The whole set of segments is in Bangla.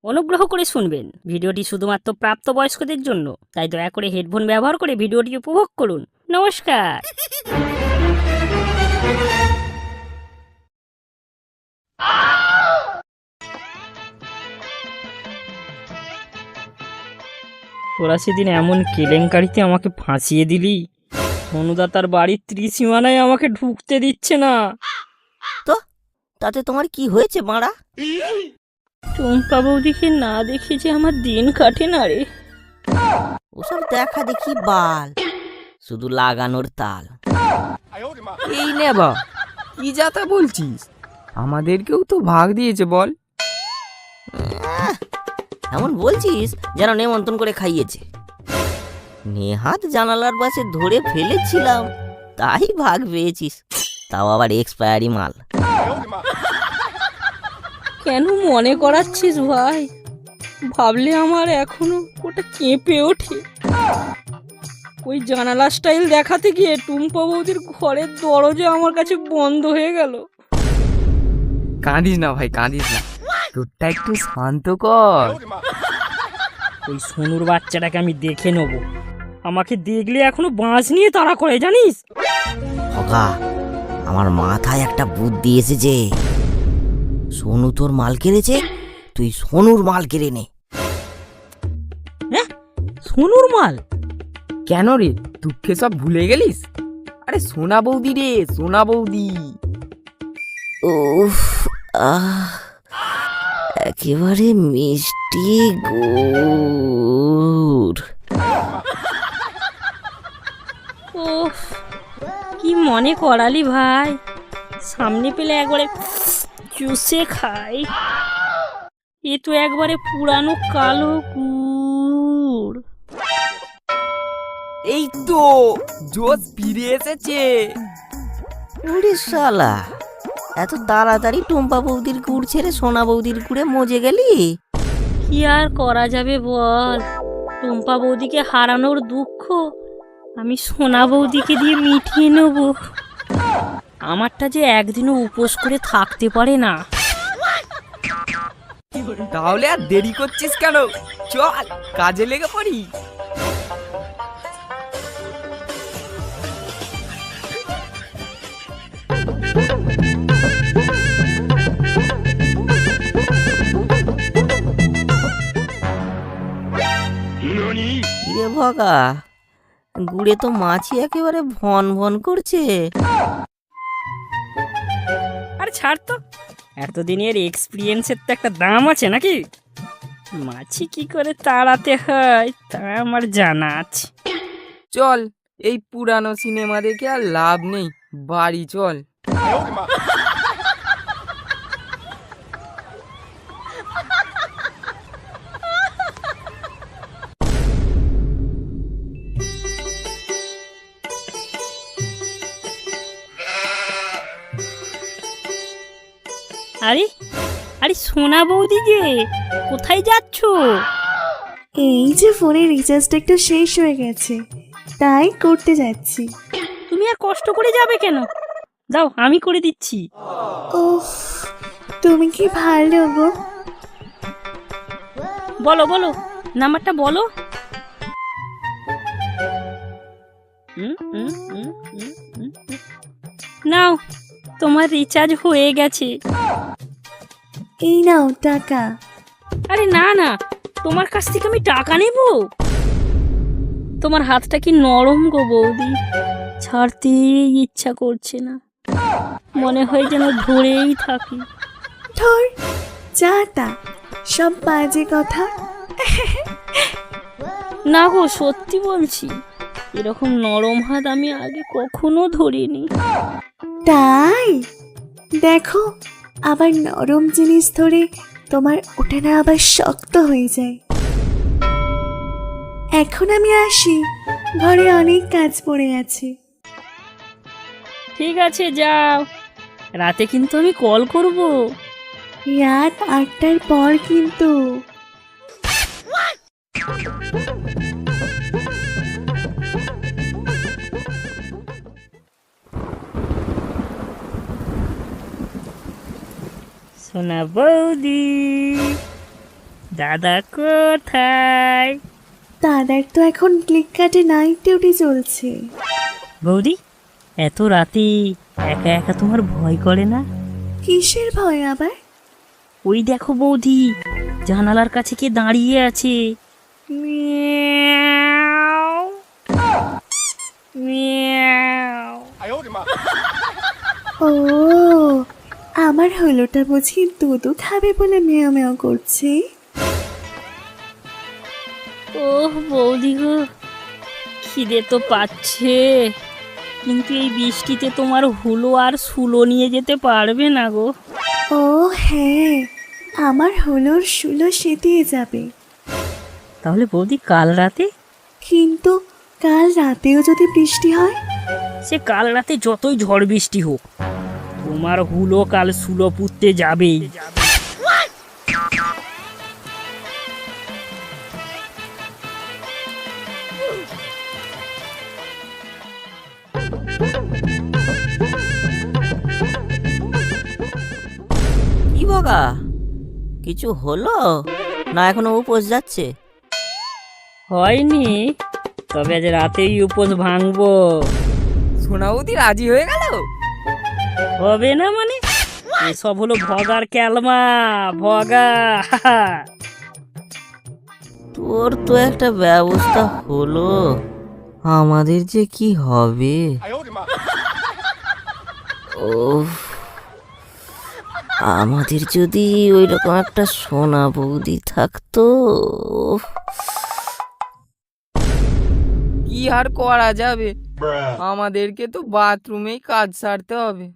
অনুগ্রহ করে শুনবেন, ভিডিওটি শুধুমাত্র প্রাপ্তবয়স্কদের জন্য, তাই দয়া করে হেডফোন ব্যবহার করে ভিডিওটি উপভোগ করুন। নমস্কার। তোরা সেদিন এমন কেলেঙ্কারিতে আমাকে ফাঁসিয়ে দিলি, অনুদা তার বাড়ির ত্রিসীমানায় আমাকে ঢুকতে দিচ্ছে না। তো তাতে তোমার কি হয়েছে মারা? টুম্পা বৌদিকে না দেখে যে আমার দিন কাটে না রে। ওসব দেখা দেখি বাল, শুধু লাগানোর তাল। এই নে বা, কি যাতা বলছিস? আমাদেরকেও তো ভাগ দিয়েছে বল। এমন বলছিস যেন নেমন্তন্ন করে খাইয়েছে। নেহাত জানালার পাশে ধরে ফেলেছিলাম, তাই ভাগ পেয়েছিস, তাও আবার এক্সপায়ারি মাল। কেন মনে করাচ্ছিস ভাই? ভাবলে আমার এখনো ওটা কেঁপে ওঠে। ওই জানালা স্টাইল দেখাতে গিয়ে টুম্পা বৌদির ঘরের দরজা আমার কাছে বন্ধ হয়ে গেল। কাঁদিস না ভাই, কাঁদিস না, তোরটা একটু শান্ত কর। ওই সোনুর বাচ্চাটাকে আমি দেখে নেব। আমাকে দেখলে এখনো বাঁশ নিয়ে তাড়া করে, জানিস? খোকা, আমার মাথায় একটা বুদ্ধি এসেছে। সোনু তোর মাল কেড়েছে, তুই সোনুর মাল কেড়ে নে। সোনুর মাল? কেন রে, দুঃখে সব ভুলে গেলিস? আরে সোনা বৌদি রে, সোনা বৌদি। উফ, একেবারে মিষ্টি গুড়। ওহ, কি মনে করালি ভাই। সামনে পেলে একবারে চুষে খাই। এ তো একবারে পুরানো কালো গুড়। এই তো জোশ ফিরে এসেছে। ওরে শালা, এত তাড়াতাড়ি টুম্পা বৌদির গুড় ছেড়ে সোনা বৌদির গুড়ে মজে গেলি? কি আর করা যাবে বল, টুম্পা বৌদিকে হারানোর দুঃখ আমি সোনা বৌদিকে দিয়ে মিটিয়ে নেব। আমারটা যে একদিনও উপোস করে থাকতে পারে না। তাহলে আর দেরি করছিস কেন? চল কাজে লেগে পড়ি। কিরে ভগা, গুড়ে তো মাছি একেবারে ভন ভন করছে। আর ছাড় তো, এতদিনের এক্সপিরিয়েন্সের তো একটা দাম আছে নাকি? মাছি কি করে তাড়াতে হয় তা আমার জানা আছে। চল, এই পুরানো সিনেমা দেখে আর লাভ নেই, বাড়ি চল। আরে আরে সোনা বৌদি যে, কোথায় যাচ্ছ? এই যে ফোনের রিচার্জটা একটু শেষ হয়ে গেছে, তাই করতে যাচ্ছি। তুমি আর কষ্ট করে যাবে কেন? দাও, আমি করে দিচ্ছি। ওহ, তুমি কি ভালো গো। বলো বলো, নাম্বারটা বলো। নাও, তোমার রিচার্জ হয়ে গেছে। এই নাও টাকা। আরে না না, তোমার কাছ থেকে আমি টাকা নেব? তোমার হাতটা কি নরম গো বৌদি, ছাড়তেই ইচ্ছা করছে না। মনে হয় যেন ধরেই থাকি। ধর, যা তা সব বাজে কথা। না গো, সত্যি বলছি, এরকম নরম হাত আমি আগে কখনো ধরিনি। তাই দেখো, আবার নরম জিনিস ধরে তোমার ওটা না আবার শক্ত হয়ে যায়। এখন আমি আসি, ঘরে অনেক কাজ পড়ে আছে। ঠিক আছে, যাও। রাতে কিন্তু আমি কল করব। রাত 8টার পর কিন্তু। সোনা বৌদি, দাদা কোথায়? দাদার তো এখন ক্লিককাটে নাইট ডিউটি চলছে। বৌদি, এত রাতে একা একা তোমার ভয় করে না? কিসের ভয় আবার? ওই দেখো বৌদি, জানালার কাছে কে দাঁড়িয়ে আছে। Miao, Miao. ও, আমার হলোটা বুঝি দুধু খাবে বলে মেও মেও করছে। ওহ বৌদি গো, খিদে তো পাচ্ছে, কিন্তু এই বৃষ্টিতে তোমার হুলো আর সুলো নিয়ে যেতে পারবে না গো। ও হ্যাঁ, আমার হলোর শুলো সেদিয়ে যাবে। তাহলে বৌদি কাল রাতে? কিন্তু কাল রাতেও যদি বৃষ্টি হয়? সে কাল রাতে যতই ঝড় বৃষ্টি হোক, তোমার হুলো কাল সুলো পুঁততে যাবেই। কি বগা, কিছু হলো না এখনো উপোস যাচ্ছে? হয়নি, তবে আজ রাতেই উপোস ভাঙবো। সোনাবতী রাজি হয়ে গেল? হবে না মানে? এসব হলো ভগার ক্যালমা, ভগা। তোর তো একটা ব্যবস্থা হলো, আমাদের যে কি হবে? ওফ, আমাদের যদি ওই রকম একটা সোনা বৌদি থাকতো। কি আর করা যাবে, আমাদেরকে তো বাথরুমেই কাজ সারতে হবে।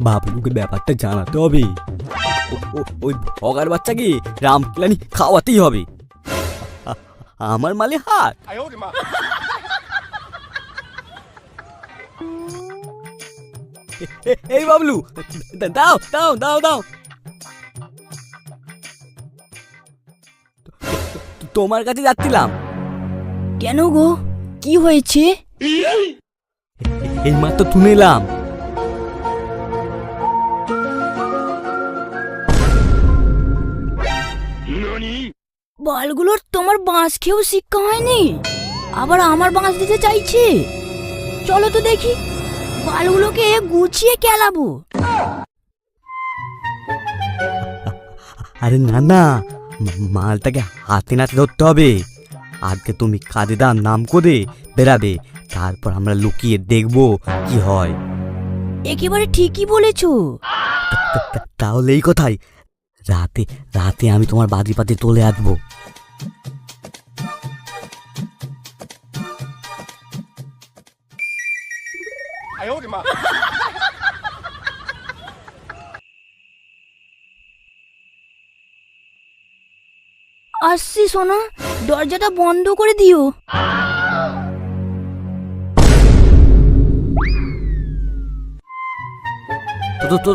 বাবলুকে ব্যাপারটা জানাতে হবে। ওই ভগার বাচ্চাকে রামকেলানি খাওয়াতেই হবে। আমার মালে হাত। এই বাবলু, দাও দাও দাও দাও। তোমার কাছে যাচ্ছিলাম। কেন গো, কি হয়েছে? এই মাত্র শুনে এলাম। বলগুলোর তোমার বাঁশ খেয়েও শিক্ষা হয়নি, আবার আমার বাঁশ দিতে চাইছে। চলো তো দেখি, বালগুলোকে গুছিয়ে কেলাবো। আরে না না, মালটাকে হাতে নাতে ধরতে হবে। আজকে তুমি কাজে দাম নাম করে বেরাবে, তারপর আমরা লুকিয়ে দেখবো কি হয়। একেবারে ঠিকই বলেছো। তাহলে এই কথাই, রাতে রাতে আমি তোমার বাজি পাতি তুলে আসবো। আসছি সোনা, দরজাটা বন্ধ করে দিও।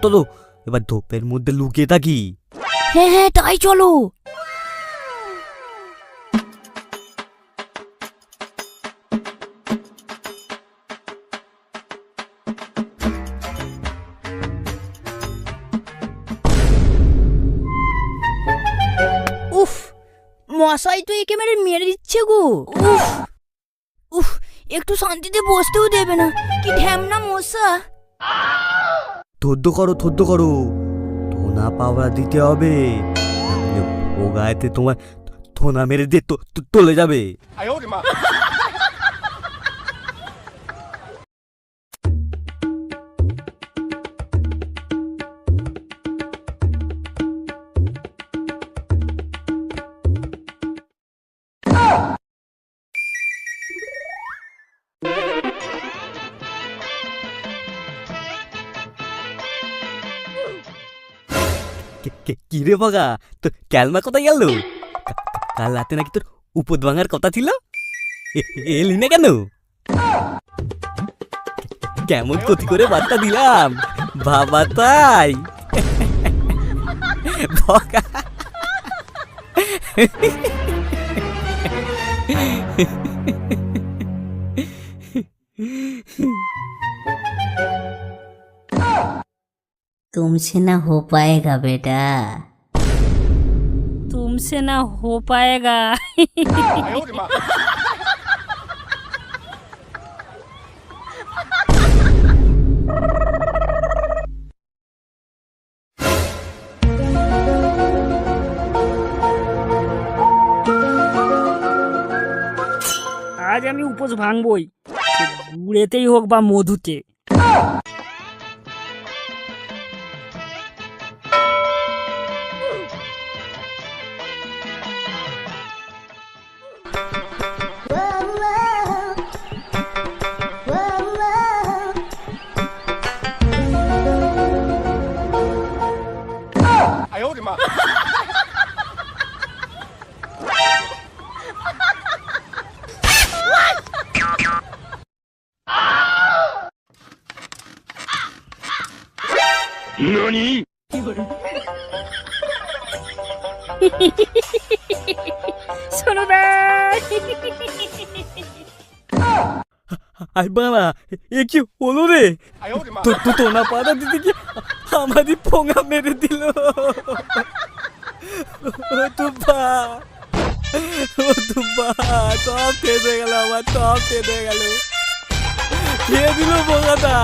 তো এবার ধোপের মধ্যে লুকিয়ে থাকি। হ্যাঁ হ্যাঁ, তাই চলো। উফ, মশাই তো একে মেরে দিচ্ছে গো। উফ উফ, একটু শান্তিতে বসতেও দেবে না, কি ঢ্যামনা মশা। থদ্দ করো থোনা পাওয়া দিতে হবে, নাহলে ও গায়েতে তোমার থোনা মেরে দিয়ে চলে যাবে। কি রে বাগা, তোর ক্যালমা কোথায় গেল? কাল রাতে নাকি তোর উপদ ভাঙার কথা ছিল। এলি না কেন? কেমন ক্ষতি করে বার্তা দিলাম বাবা, তাই বকা। तुमसे ना हो पाएगा बेटा। तुमसे ना हो पाएगा। আজ আমি উপোস ভাঙবই, সে গুড়েতেই হোক বা মধুতে। শোনো আই বাবা, এ কি হলো রে? তো তোনা পাড়া দিদি কি আমারই পোঙা মেরে দিল। ও তুব্বা, ও তুব্বা, সব শেষ হয়ে গেল, আমার সব শেষ হয়ে গেল। খেয়ে দিল পোঙাটা।